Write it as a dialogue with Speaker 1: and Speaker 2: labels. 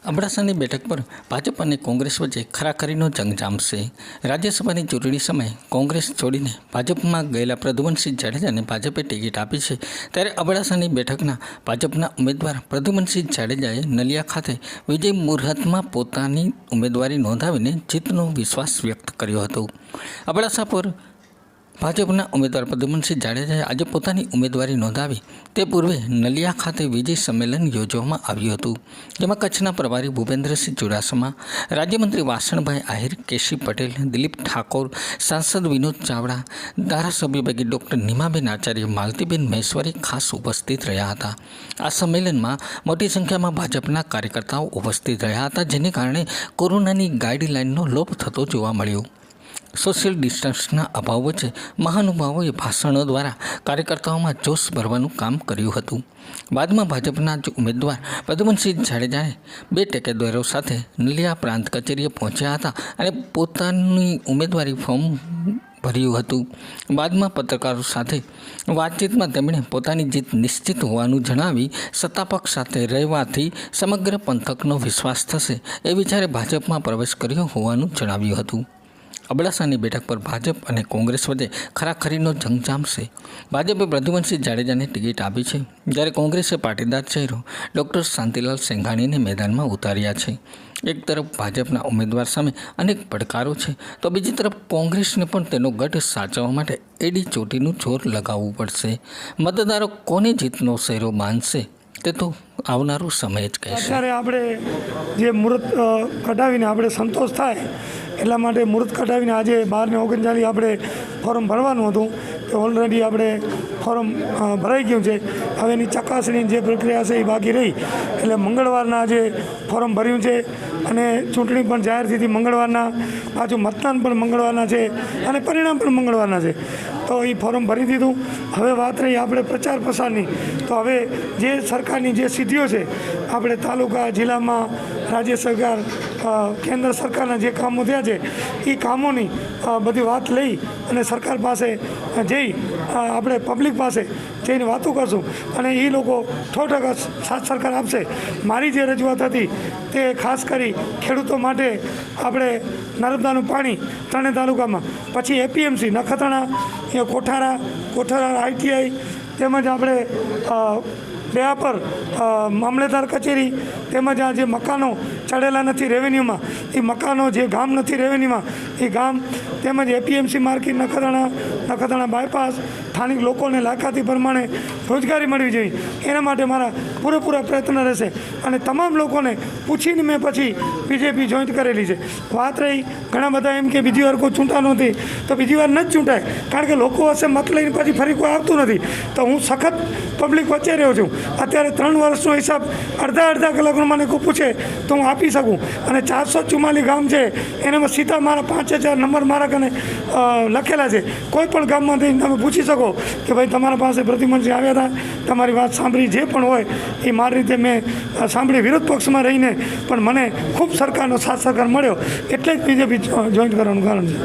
Speaker 1: અબડાસાની બેઠક પર ભાજપ અને કોંગ્રેસ વચ્ચે ખરાખરીનો જંગ જામશે। રાજ્યસભાની ચૂંટણી સમયે કોંગ્રેસ છોડીને ભાજપમાં ગયેલા પ્રદ્યુમનસિંહ જાડેજાને ભાજપે ટિકિટ આપી છે। ત્યારે અબડાસાની બેઠકના ભાજપના ઉમેદવાર પ્રદ્યુમનસિંહ જાડેજાએ નલિયા ખાતે વિજય મુહૂર્તમાં પોતાની ઉમેદવારી નોંધાવીને જીતનો વિશ્વાસ વ્યક્ત કર્યો હતો। અબડાસા પર ભાજપના ઉમેદવાર પ્રદ્યુમનસિંહ જાડેજાએ આજે પોતાની ઉમેદવારી નોંધાવી તે પૂર્વે નલિયા ખાતે વિજય સંમેલન યોજવામાં આવ્યું હતું, જેમાં કચ્છના પ્રભારી ભૂપેન્દ્રસિંહ ચુડાસમા, રાજ્યમંત્રી વાસણભાઈ આહિર, કેસી પટેલ, દિલીપ ઠાકોર, સાંસદ વિનોદ ચાવડા, ધારાસભ્ય પૈકી ડૉક્ટર નીમાબેન આચાર્ય, માલતીબેન મહેશ્વરી ખાસ ઉપસ્થિત રહ્યા હતા। આ સંમેલનમાં મોટી સંખ્યામાં ભાજપના કાર્યકર્તાઓ ઉપસ્થિત રહ્યા હતા, જેને કારણે કોરોનાની ગાઈડલાઇનનો લોપ થતો જોવા મળ્યો। સોશિયલ ડિસ્ટન્સના અભાવ વચ્ચે મહાનુભાવોએ ભાષણો દ્વારા કાર્યકર્તાઓમાં જોશ ભરવાનું કામ કર્યું હતું। બાદમાં ભાજપના જ ઉમેદવાર પ્રદ્યુમનસિંહ જાડેજાએ 2 ટેકેદારો સાથે નલિયા પ્રાંત કચેરીએ પહોંચ્યા હતા અને પોતાની ઉમેદવારી ફોર્મ ભર્યું હતું। બાદમાં પત્રકારો સાથે વાતચીતમાં તેમણે પોતાની જીત નિશ્ચિત હોવાનું જણાવી સત્તાપક્ષ સાથે રહેવાથી સમગ્ર પંથકનો વિશ્વાસ થશે એ વિચારે ભાજપમાં પ્રવેશ કર્યો હોવાનું જણાવ્યું હતું। અબડાસાની બેઠક પર ભાજપ અને કોંગ્રેસ વચ્ચે ખરાખરીનો જંગ જામશે। ભાજપે પ્રદ્યુમનસિંહ જાડેજાને ટિકિટ આપી છે, જ્યારે કોંગ્રેસે પાટીદાર ચહેરો ડૉક્ટર શાંતિલાલ સેંઘાણીને મેદાનમાં ઉતાર્યા છે। એક તરફ ભાજપના ઉમેદવાર સામે અનેક પડકારો છે, તો બીજી તરફ કોંગ્રેસને પણ તેનો ગઢ સાચવવા માટે એડી ચોટીનું જોર લગાવવું પડશે। મતદારો કોને જીતનો શેરો બાંધશે તે તો આવનારો સમય જ કહેશે।
Speaker 2: અત્યારે આપણે જે મુહૂર્ત કઢાવીને આપણે સંતોષ થાય એટલા માટે મુહૂર્ત કઢાવીને આજે 12:39 આપણે ફોર્મ ભરવાનું હતું, કે ઓલરેડી આપણે ફોર્મ ભરાઈ ગયું છે। હવે એની ચકાસણીની જે પ્રક્રિયા છે એ બાકી રહી, એટલે મંગળવારના આજે ફોર્મ ભર્યું છે અને ચૂંટણી પણ જાહેર થઈ હતી મંગળવારના, પાછું મતદાન પણ મંગળવારના છે અને પરિણામ પણ મંગળવારના છે। તો એ ફોર્મ ભરી દીધું। હવે વાત રહી આપણે પ્રચાર પ્રસારની, તો હવે જે સરકારની જે સિદ્ધિઓ છે આપણે તાલુકા જિલ્લામાં રાજ્ય સરકાર કેન્દ્ર સરકારના જે કામો થયા છે એ કામોની બધી વાત લઈ અને સરકાર પાસે જઈ આપણે પબ્લિક પાસે જઈને વાતો કરશું અને એ લોકો 100% સાથ સરકાર આપશે। મારી જે રજૂઆત હતી તે ખાસ કરી ખેડૂતો માટે આપણે નર્મદાનું પાણી 3 તાલુકામાં, પછી એપીએમસી નખત્રાણા, કોઠારા આઈટીઆઈ, તેમજ આપણે ડેહાપર મામલેદાર કચેરી, તેમજ આ જે મકાનો ચડેલા નથી રેવન્યુમાં એ મકાનો, જે ગામ નથી રેવન્યુમાં એ ગામ, તેમજ એપીએમસી માર્કેટ નખત્રાણા બાયપાસ, સ્થાનિક લોકોને લાયકાતી પ્રમાણે રોજગારી મળવી જોઈએ એના માટે મારા પૂરેપૂરા પ્રયત્ન રહેશે અને તમામ લોકોને પૂછીને મેં પછી બીજેપી જોઈન્ટ કરેલી છે। વાત રહી ઘણા બધા એમ કે બીજી વાર કોઈ ચૂંટાતું નથી, તો બીજી વાર ન જ ચૂંટાય, કારણ કે લોકો હશે મત લઈને પછી ફરી કોઈ આવતું નથી। તો હું સખત પબ્લિક વચ્ચે રહ્યો છું। અત્યારે 3 વર્ષનો હિસાબ અડધા કલાકનો મને કોઈ પૂછે તો હું આપી શકું અને 444 ગામ છે એનામાં સીધા મારા 5000 નંબર મારા કને લખેલા છે। કોઈ પણ ગામમાંથી તમે પૂછી શકો કે ભાઈ તમારા પાસે પ્રદ્યુમનસિંહ આવ્યા હતા, તમારી વાત સાંભળી, જે પણ હોય એ મારી રીતે મેં સાંભળી, વિરોધ પક્ષમાં રહીને પણ મને ખૂબ સરકારનો સાથ સહકાર મળ્યો, એટલે જ બીજેપી જોઈન્ટ કરવાનું કારણ છે।